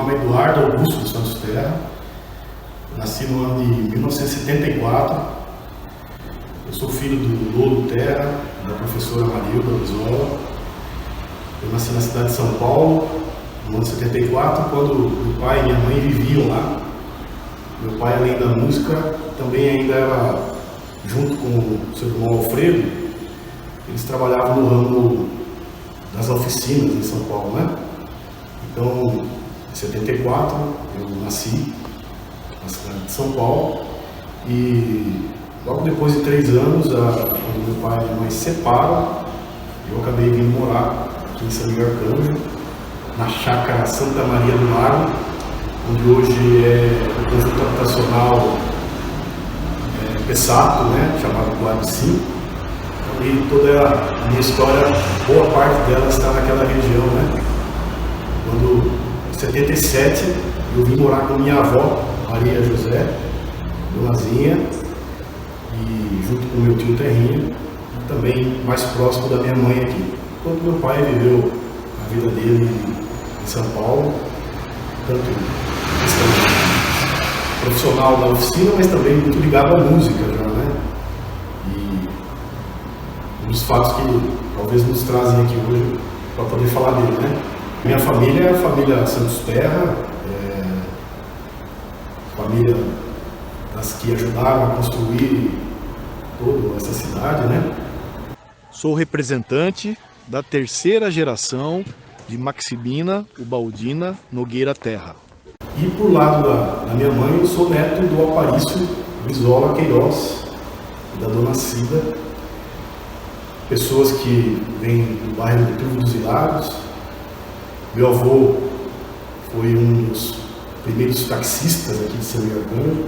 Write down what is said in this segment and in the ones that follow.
nome é Eduardo Augusto dos Santos Terra. Eu nasci no ano de 1974. Eu sou filho do Lolo Terra, da professora Marilda Brizola. Eu nasci na cidade de São Paulo, no ano de 74, quando meu pai e minha mãe viviam lá. Meu pai, além da música, também ainda era, junto com o seu irmão Alfredo, eles trabalhavam no ramo das oficinas em São Paulo, né? Então, em 74, eu nasci na cidade de São Paulo e logo depois de 3 anos, quando meu pai e minha mãe se separam, eu acabei vindo morar aqui em São Miguel Arcanjo, na chácara Santa Maria do Lago, onde hoje é o conjunto habitacional Pessato, né, chamado Guarda 5. E toda a minha história, boa parte dela está naquela região, né? Quando, em 77, eu vim morar com minha avó, Maria José, Donazinha, e junto com meu tio Terrinha, e também mais próximo da minha mãe aqui. Quando meu pai viveu a vida dele em São Paulo, tanto questão profissional da oficina, mas também muito ligado à música já, né? E um dos fatos que talvez nos trazem aqui hoje para poder falar dele, né? Minha família é a família Santos Terra, família das que ajudaram a construir toda essa cidade, né? Sou representante da 3ª geração de Maximina Ubaldina Nogueira Terra. E por lado da minha mãe, eu sou neto do Aparício Brizola Queiroz e da Dona Cida, pessoas que vêm do bairro do Turvo dos Hilários. Meu avô foi um dos primeiros taxistas aqui de São Miguel Arcanjo.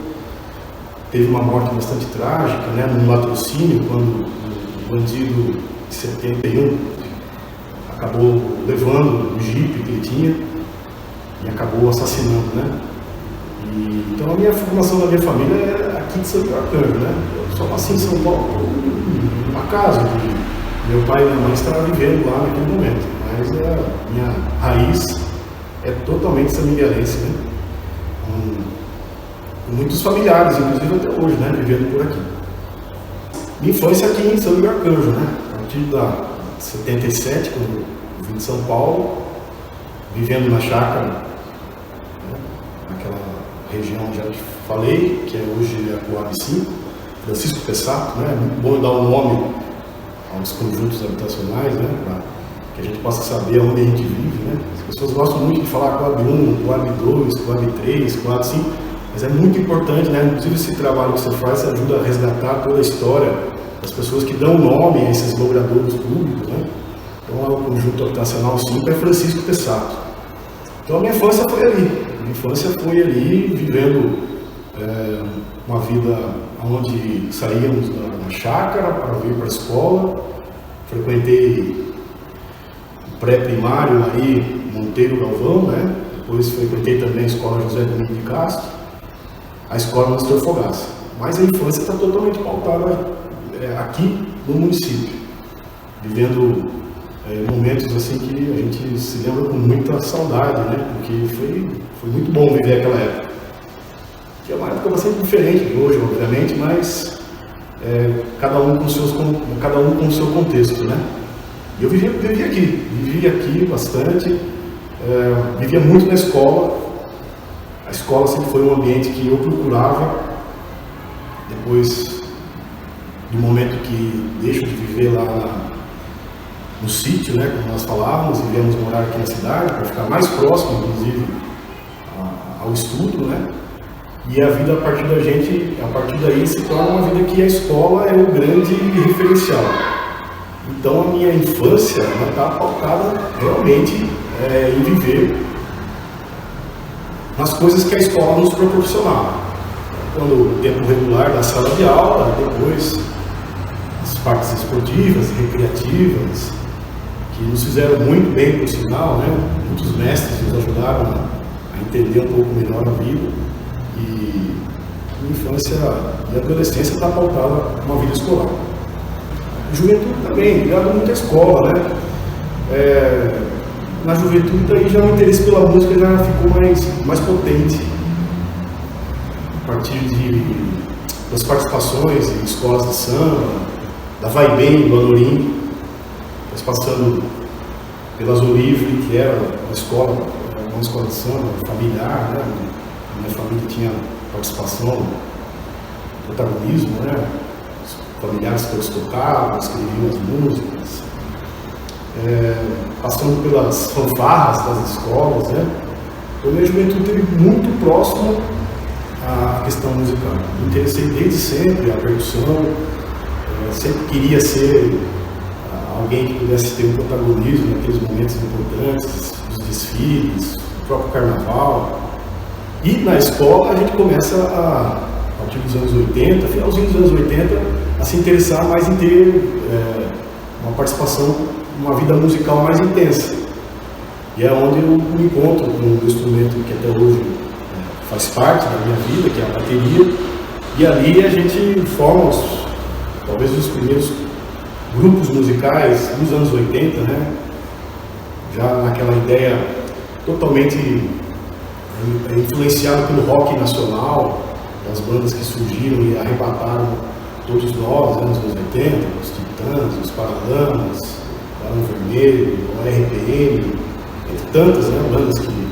Teve uma morte bastante trágica, né, num latrocínio, quando o bandido de 71 acabou levando o jipe que ele tinha e acabou assassinando, né? Então a minha formação da minha família é aqui de São Miguel Arcanjo, né? Eu só nasci em São Paulo, por acaso, meu pai e minha mãe estavam vivendo lá naquele momento, mas a minha raiz é totalmente são-miguelense, né? Com muitos familiares, inclusive até hoje, né? Vivendo por aqui. Minha infância aqui em São Miguel Arcanjo, né? A partir da 77, quando eu vim de São Paulo, vivendo na chácara, né? Naquela região onde já te falei, que hoje é a Coab 5, Francisco Pessato, né? É muito bom dar um nome aos conjuntos habitacionais, né? Para que a gente possa saber onde a gente vive, né? As pessoas gostam muito de falar Coab 1, Coab 2, Coab 3, Coab 5, mas é muito importante, né? Inclusive esse trabalho que você faz ajuda a resgatar toda a história das pessoas que dão nome a esses logradouros públicos, né? Então o conjunto habitacional 5 é Francisco Pessato. Então a minha infância foi ali. A minha infância foi ali, vivendo uma vida onde saíamos da chácara para vir para a escola. Frequentei o pré-primário aí, Monteiro Galvão, né? Depois frequentei também a escola José Domingos de Castro, a escola Nestor Fogaça. Mas a infância está totalmente pautada aqui no município, vivendo momentos assim que a gente se lembra com muita saudade, né? Porque foi muito bom viver aquela época. Que é uma época bastante diferente de hoje, obviamente, mas cada um com o seu contexto, né? E eu vivi aqui bastante, vivia muito na escola. A escola sempre foi um ambiente que eu procurava, depois do momento que deixo de viver lá no sítio, né, como nós falávamos, e viemos morar aqui na cidade, para ficar mais próximo, inclusive, ao estudo, né? E a vida a partir daí se torna uma vida que a escola é o grande referencial. Então a minha infância está pautada realmente em viver nas coisas que a escola nos proporcionava. Quando o tempo regular da sala de aula, depois as partes esportivas, recreativas, que nos fizeram muito bem, por sinal, né? Muitos mestres nos ajudaram a entender um pouco melhor a vida. E a infância e a adolescência está pautada uma vida escolar. A juventude também, ligado muito à escola, né? na juventude daí já o interesse pela música já ficou mais potente. A partir das participações em escolas de samba, da Vai Bem, do Anorim, passando pela Zolivre, que era uma escola de samba familiar, né? A minha família tinha participação, protagonismo, né? Os familiares todos tocavam, escreviam as músicas, passando pelas fanfarras das escolas, né? Então, a minha juventude esteve muito próximo à questão musical. Me interessei desde sempre, a percussão, sempre queria ser alguém que pudesse ter um protagonismo naqueles momentos importantes, dos desfiles, o próprio carnaval. E na escola a gente começa, a partir dos anos 80, finalzinho dos anos 80, a se interessar mais em ter uma participação, uma vida musical mais intensa. E é onde eu me encontro com um instrumento que até hoje faz parte da minha vida, que é a bateria. E ali a gente forma talvez os primeiros grupos musicais dos anos 80, né? Já naquela ideia totalmente influenciada pelo rock nacional, das bandas que surgiram e arrebataram todos nós, anos 80, os Titãs, os Paralamas, o Barão Vermelho, o RPM, entre tantas, né, bandas que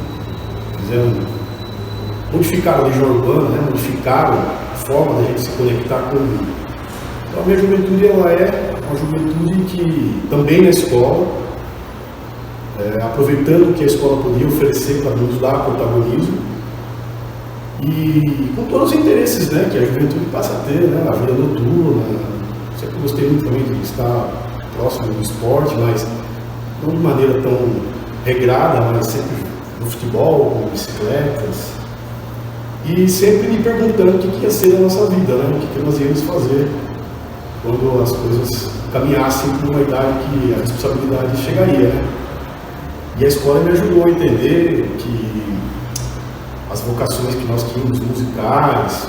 modificaram a legião urbana, né, modificaram a forma da gente se conectar com o mundo. Então a minha juventude ela é uma juventude que também na escola, aproveitando o que a escola podia oferecer para nos dar protagonismo e com todos os interesses, né, que a juventude passa a ter, né, a vida noturna. Sempre gostei muito também de estar próximo do esporte, mas não de maneira tão regrada, mas sempre no futebol, com bicicletas, e sempre me perguntando o que ia ser a nossa vida, né, o que nós íamos fazer quando as coisas caminhassem para uma idade que a responsabilidade chegaria, né? E a escola me ajudou a entender que as vocações que nós tínhamos musicais,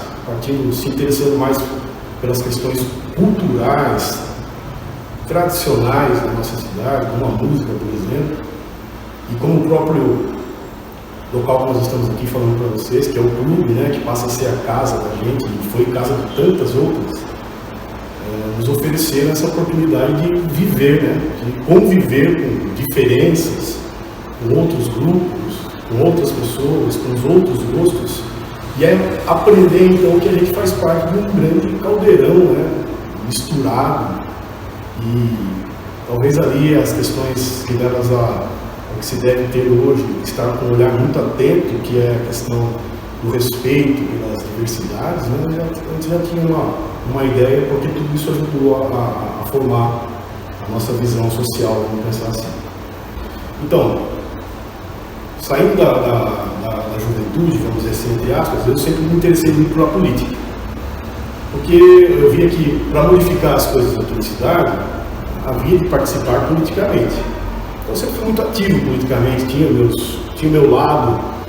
se interessando mais pelas questões culturais, tradicionais da nossa cidade, como a música, por exemplo, e como o próprio local que nós estamos aqui falando para vocês, que é o clube, né, que passa a ser a casa da gente, e foi casa de tantas outras, nos ofereceram essa oportunidade de viver, né, de conviver com diferenças, com outros grupos, com outras pessoas, com os outros gostos, e é aprender então que a gente faz parte de um grande caldeirão, né, misturado, e talvez ali as questões que levam ao que se deve ter hoje, estar com um olhar muito atento, que é a questão do respeito pelas diversidades, né, a gente já tinha uma ideia, porque tudo isso ajudou a formar a nossa visão social, vamos pensar assim. Então, saindo da juventude, vamos dizer assim, entre aspas, eu sempre me interessei muito pela política. Porque eu via que, para modificar as coisas aqui na cidade, havia de participar politicamente. Então, eu sempre fui muito ativo politicamente, tinha o meu lado,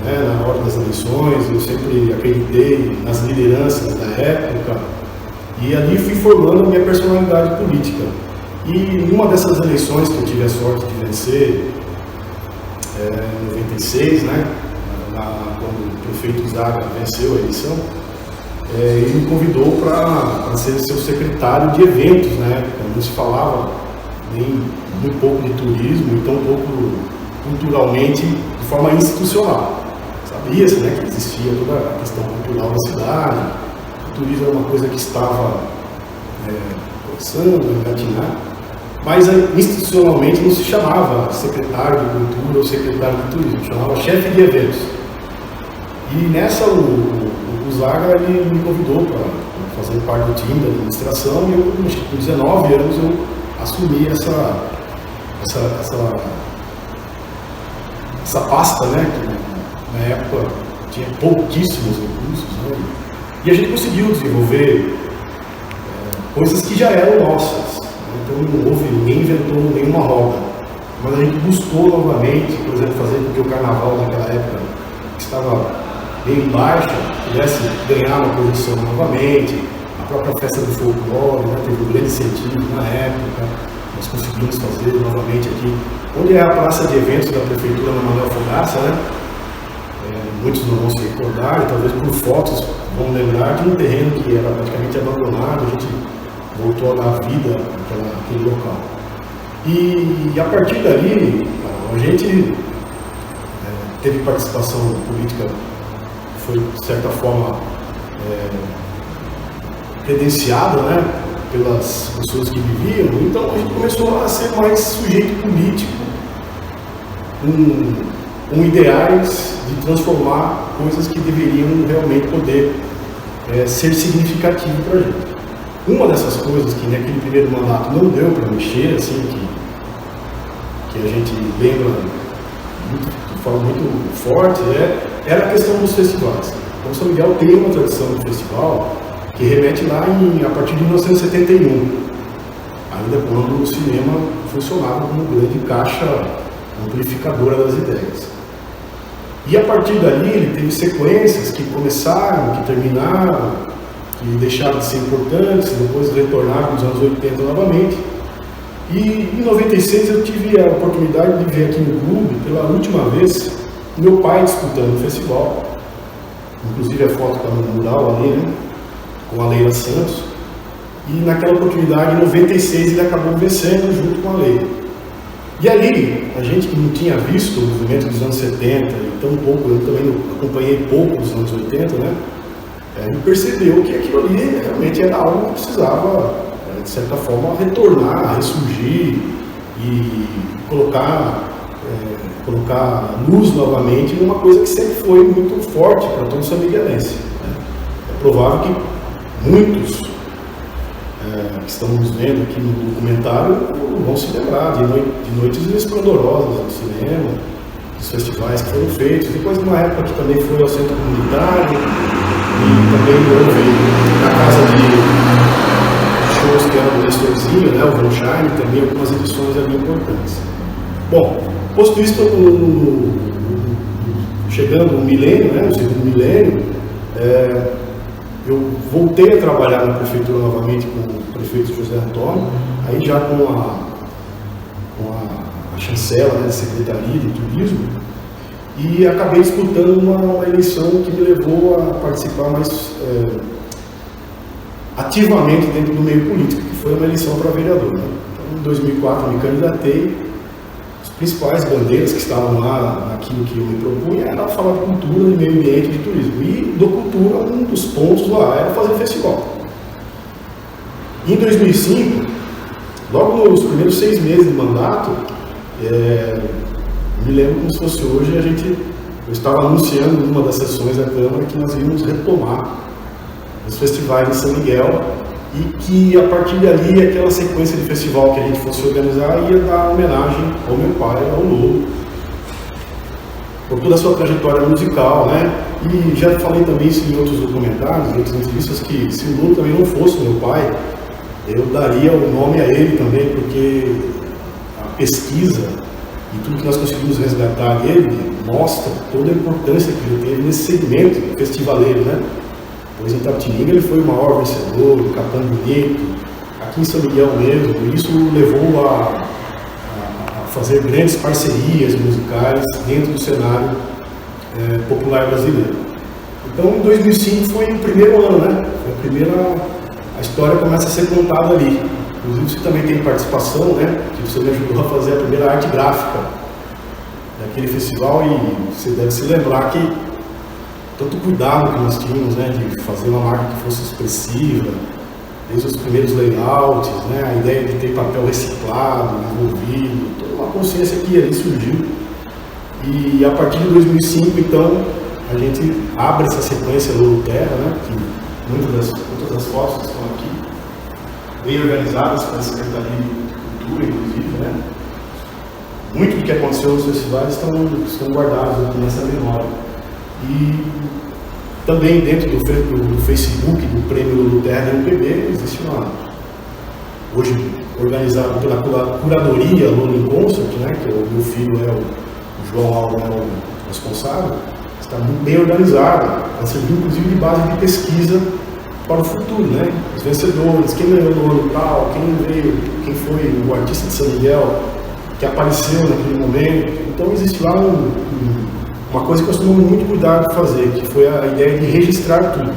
né, na hora das eleições, eu sempre acreditei nas lideranças da época, e ali fui formando a minha personalidade política. E numa dessas eleições que eu tive a sorte de vencer, em 96, né, quando o prefeito Zaga venceu a eleição, ele me convidou para ser seu secretário de eventos, né? Não se falava nem muito pouco de turismo, então um pouco culturalmente, de forma institucional. Sabia-se, né, que existia toda a questão cultural da cidade, o turismo era uma coisa que estava começando a engatinar, mas institucionalmente não se chamava secretário de cultura ou secretário de turismo, chamava chefe de eventos. E nessa o Zaga ele me convidou para fazer parte do time da administração, e eu, com 19 anos, eu assumi essa pasta, né, que na época tinha pouquíssimos recursos, né, e a gente conseguiu desenvolver coisas que já eram nossas. Então ninguém inventou nenhuma roda, mas a gente buscou novamente, por exemplo, fazer com que o carnaval naquela época, que estava bem baixa, pudesse ganhar uma posição novamente. A própria festa do folclore, né, teve um grande incentivo na época, nós conseguimos fazer novamente aqui onde é a praça de eventos da prefeitura na Manuel Fogaça, né? Muitos não vão se recordar, e talvez por fotos vão lembrar de um terreno que era praticamente abandonado, a gente voltou a dar vida àquele local. E a partir dali, a gente teve participação política, foi de certa forma credenciada, né, pelas pessoas que viviam, então a gente começou a ser mais sujeito político, com ideais de transformar coisas que deveriam realmente poder ser significativo para a gente. Uma dessas coisas que naquele primeiro mandato não deu para mexer, assim, que a gente lembra de forma muito forte, era a questão dos festivais. Então, São Miguel tem uma tradição de festival que remete lá a partir de 1971, ainda quando o cinema funcionava como grande caixa amplificadora das ideias. E a partir dali ele teve sequências que começaram, que terminaram, que deixaram de ser importantes, depois retornaram nos anos 80 novamente. E em 96 eu tive a oportunidade de ver aqui no clube, pela última vez, meu pai disputando o festival. Inclusive a foto está no mural ali, né? Com a Leila Santos. E naquela oportunidade, em 96, ele acabou vencendo junto com a Leila. E ali, a gente que não tinha visto o movimento dos anos 70, e tão pouco, eu também acompanhei pouco os anos 80, né? Percebeu que aquilo ali realmente era algo que precisava, de certa forma, retornar, ressurgir e colocar luz novamente numa coisa que sempre foi muito forte para todo São Miguelense. É provável que muitos que estamos vendo aqui no documentário vão se lembrar de noites esplendorosas no cinema, dos festivais que foram feitos, depois de uma época que também foi ao centro comunitário e também houve na casa de shows que era do Nestorzinho, né, o Van Shine, também algumas edições ali importantes. Bom, posto isso, chegando no milênio, né, no segundo milênio, eu voltei a trabalhar na prefeitura novamente com o prefeito José Antônio, aí já com a chancela, né, da Secretaria de Turismo, e acabei disputando uma eleição que me levou a participar mais ativamente dentro do meio político, que foi uma eleição para vereador. Né? Então, em 2004 eu me candidatei. As principais bandeiras que estavam lá naquilo que eu me propunha era falar de cultura, de meio ambiente e de turismo. E do cultura, um dos pontos lá era fazer festival. Em 2005, logo nos primeiros 6 meses de mandato, me lembro como se fosse hoje, eu estava anunciando numa das sessões da Câmara que nós íamos retomar os festivais de São Miguel e que a partir dali aquela sequência de festival que a gente fosse organizar ia dar homenagem ao meu pai, ao Lolo, por toda a sua trajetória musical, né? E já falei também isso em outros documentários, em outras entrevistas, que se o Lolo também não fosse meu pai, eu daria o nome a ele também, porque a pesquisa e tudo que nós conseguimos resgatar dele mostra toda a importância que ele teve nesse segmento festivaleiro, né? Pois em Itapetininga ele foi o maior vencedor, do Capão Bonito, aqui em São Miguel mesmo, e isso levou a fazer grandes parcerias musicais dentro do cenário popular brasileiro. Então, em 2005 foi o primeiro ano, né? A história começa a ser contada ali. Inclusive, você também tem participação, né? Que você me ajudou a fazer a primeira arte gráfica daquele festival, e você deve se lembrar que tanto cuidado que nós tínhamos, né, de fazer uma marca que fosse expressiva, desde os primeiros layouts, né, a ideia de ter papel reciclado, envolvido, toda uma consciência que ali surgiu. E a partir de 2005, então, a gente abre essa sequência Lolo Terra, né, que muitas das fotos estão aqui, bem organizadas pela Secretaria de Cultura, inclusive, né. Muito do que aconteceu nos festivais estão guardados aqui nessa memória. E também dentro do Facebook do Prêmio Lolo Terra da MPB existe hoje organizado pela Curadoria Lolo in Concert, né, que o meu filho o João Alves, é o responsável, está muito bem organizado, para servir inclusive de base de pesquisa para o futuro, né? Os vencedores, quem ganhou no ano tal, quem foi o artista de São Miguel que apareceu naquele momento. Então existe lá uma coisa que nós tomamos muito cuidado de fazer, que foi a ideia de registrar tudo.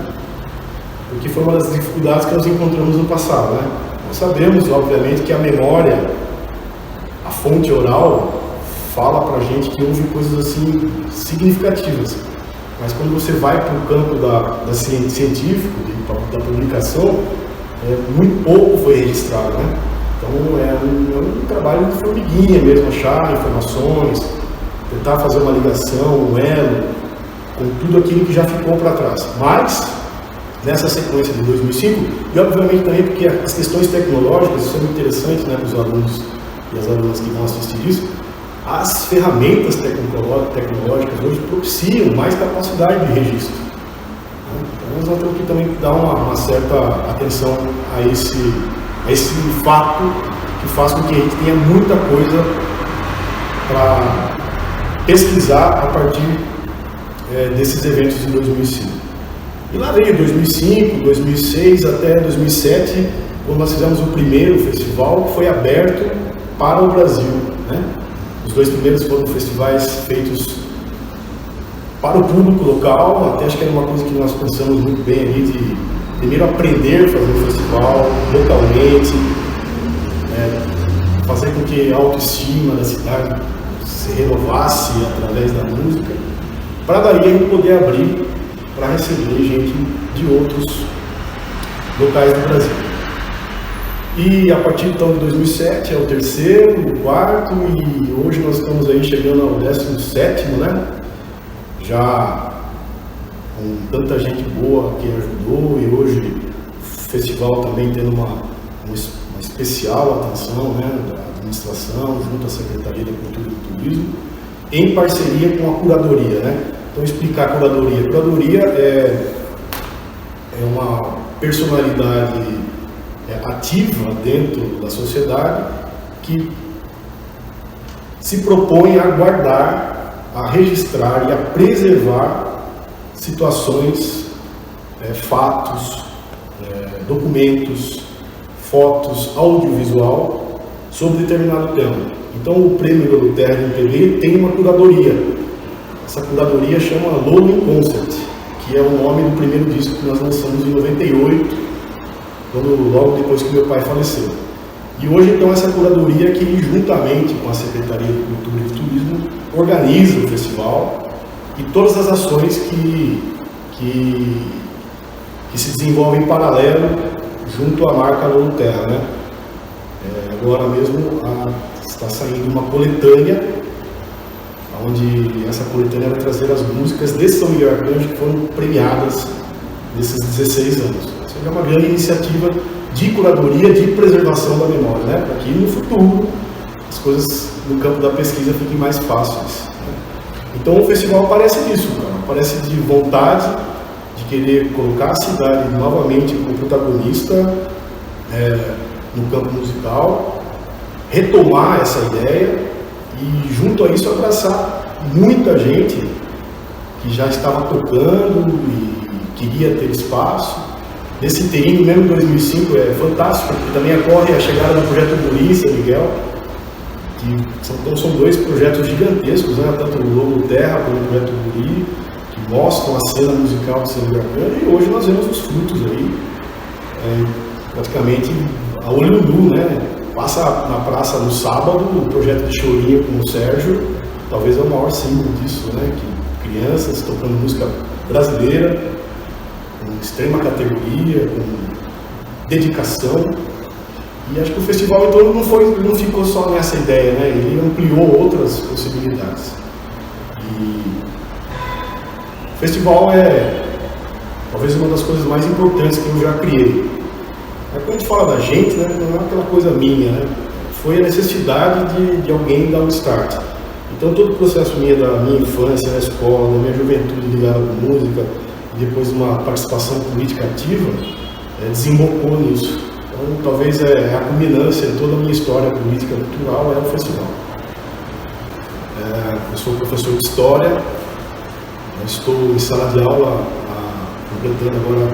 Porque foi uma das dificuldades que nós encontramos no passado, né? Nós sabemos, obviamente, que a memória, a fonte oral, fala pra gente que houve coisas assim significativas. Mas quando você vai para o campo da científico, da publicação, muito pouco foi registrado, né? Então é um trabalho de formiguinha mesmo, achar informações, tentar fazer uma ligação, um elo, com tudo aquilo que já ficou para trás. Mas, nessa sequência de 2005, e obviamente também porque as questões tecnológicas são interessantes, né, para os alunos e as alunas que vão assistir isso, as ferramentas tecnológicas hoje propiciam mais capacidade de registro. Então nós temos que também dar uma certa atenção a esse fato que faz com que a gente tenha muita coisa para pesquisar a partir desses eventos de 2005. E lá veio 2005, 2006 até 2007, quando nós fizemos o primeiro festival que foi aberto para o Brasil, né? Os dois primeiros foram festivais feitos para o público local, até acho que era uma coisa que nós pensamos muito bem ali, de primeiro aprender a fazer o festival localmente, fazer com que a autoestima da cidade se renovasse através da música, para daí a gente poder abrir para receber gente de outros locais do Brasil. E a partir então de 2007 é o terceiro, o quarto, e hoje nós estamos aí chegando ao 17º, né? Já com tanta gente boa que ajudou, e hoje o festival também tendo uma especial atenção, né, da administração, junto à Secretaria da Cultura e do Turismo, em parceria com a curadoria, né? Então, explicar a curadoria. A curadoria é uma personalidade ativa dentro da sociedade que se propõe a guardar, a registrar e a preservar situações, fatos, documentos, fotos, audiovisual sobre determinado tema. Então o Prêmio Lolo Terra de MPB tem uma curadoria. Essa curadoria chama Lolo in Concert, que é o nome do primeiro disco que nós lançamos em 98, logo depois que meu pai faleceu. E hoje então essa curadoria que juntamente com a Secretaria de Cultura e Turismo organiza o festival e todas as ações que se desenvolvem em paralelo junto à marca Lolo Terra, né? Agora mesmo está saindo uma coletânea, onde essa coletânea vai trazer as músicas de São Miguel Arcanjo que foram premiadas nesses 16 anos. Isso é uma grande iniciativa de curadoria, de preservação da memória, né? Para que no futuro as coisas no campo da pesquisa fiquem mais fáceis, né? Então o festival parece disso, cara. Parece de vontade de querer colocar a cidade novamente como protagonista no campo musical, retomar essa ideia e junto a isso abraçar muita gente que já estava tocando e queria ter espaço. Nesse terreno, mesmo em 2005, é fantástico, porque também ocorre a chegada do projeto Guri em São Miguel, que são dois projetos gigantescos, né? Tanto o Lolo Terra como o projeto Guri, que mostram a cena musical de São Miguel, e hoje nós vemos os frutos aí, praticamente a olho nu, né? Passa na praça no sábado o projeto de Chorinho com o Sérgio, talvez é o maior símbolo disso, né? Que crianças tocando música brasileira, com extrema categoria, com dedicação. E acho que o festival então não ficou só nessa ideia, né? Ele ampliou outras possibilidades. E o festival é talvez uma das coisas mais importantes que eu já criei. Quando a gente fala da gente, né, não é aquela coisa minha, né? Foi a necessidade de alguém dar um start. Então todo o processo da minha infância na escola, da minha juventude ligada com música, e depois uma participação política ativa, desembocou nisso. Então talvez a culminância de toda a minha história política e cultural é o festival. Eu sou professor de História, estou em sala de aula completando agora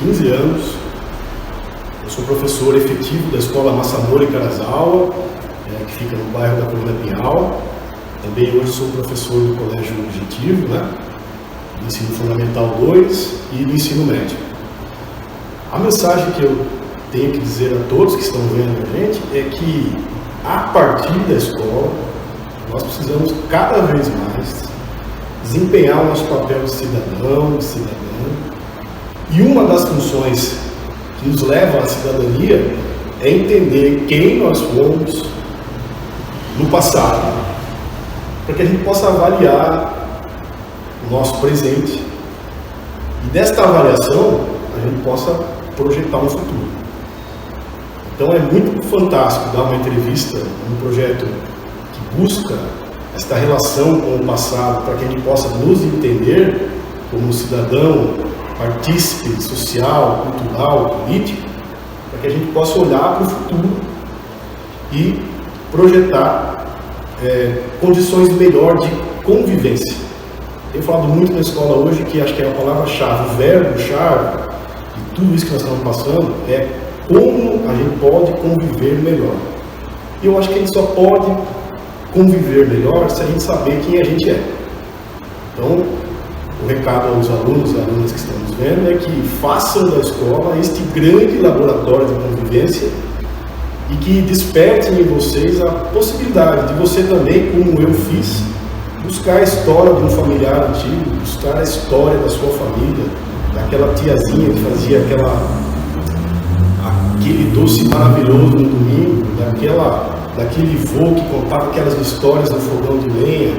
15 anos. Eu sou professor efetivo da Escola Massamori Karazawa, que fica no bairro da Colônia Pinhal. Também hoje sou professor do Colégio Objetivo, né, do Ensino Fundamental 2 e do Ensino Médio. A mensagem que eu tenho que dizer a todos que estão vendo a gente é que, a partir da escola, nós precisamos cada vez mais desempenhar o nosso papel de cidadão, de cidadã. E uma das funções que nos leva à cidadania é entender quem nós fomos no passado, para que a gente possa avaliar o nosso presente e desta avaliação a gente possa projetar um futuro. Então é muito fantástico dar uma entrevista num projeto que busca esta relação com o passado para que a gente possa nos entender como cidadão, partícipe social, cultural, político, para que a gente possa olhar para o futuro e projetar condições melhores de convivência. Tenho falado muito na escola hoje que acho que é a palavra-chave, o verbo-chave de tudo isso que nós estamos passando é como a gente pode conviver melhor. E eu acho que a gente só pode conviver melhor se a gente saber quem a gente é. Então, o recado aos alunos e alunas que estão nos vendo é que façam da escola este grande laboratório de convivência e que despertem em vocês a possibilidade de você também, como eu fiz, buscar a história de um familiar antigo, buscar a história da sua família, daquela tiazinha que fazia aquele doce maravilhoso no domingo, daquele vô que contava aquelas histórias no fogão de lenha,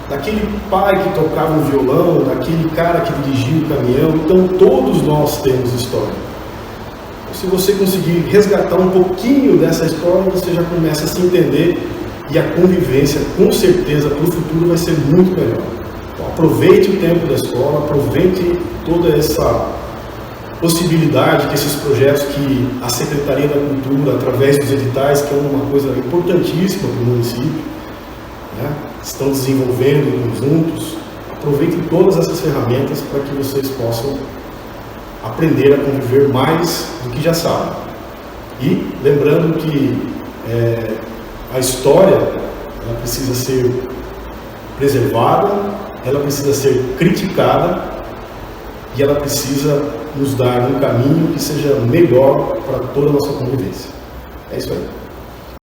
daquele pai que tocava um violão, daquele cara que dirigia o caminhão. Então todos nós temos história. Se você conseguir resgatar um pouquinho dessa história, você já começa a se entender e a convivência, com certeza, para o futuro vai ser muito melhor. Então, aproveite o tempo da escola, aproveite toda essa possibilidade que esses projetos que a Secretaria da Cultura, através dos editais, que é uma coisa importantíssima para o município, né, estão desenvolvendo em conjuntos. Aproveitem todas essas ferramentas para que vocês possam aprender a conviver mais do que já sabem. E lembrando que a história ela precisa ser preservada, ela precisa ser criticada e ela precisa nos dar um caminho que seja melhor para toda a nossa convivência. É isso aí.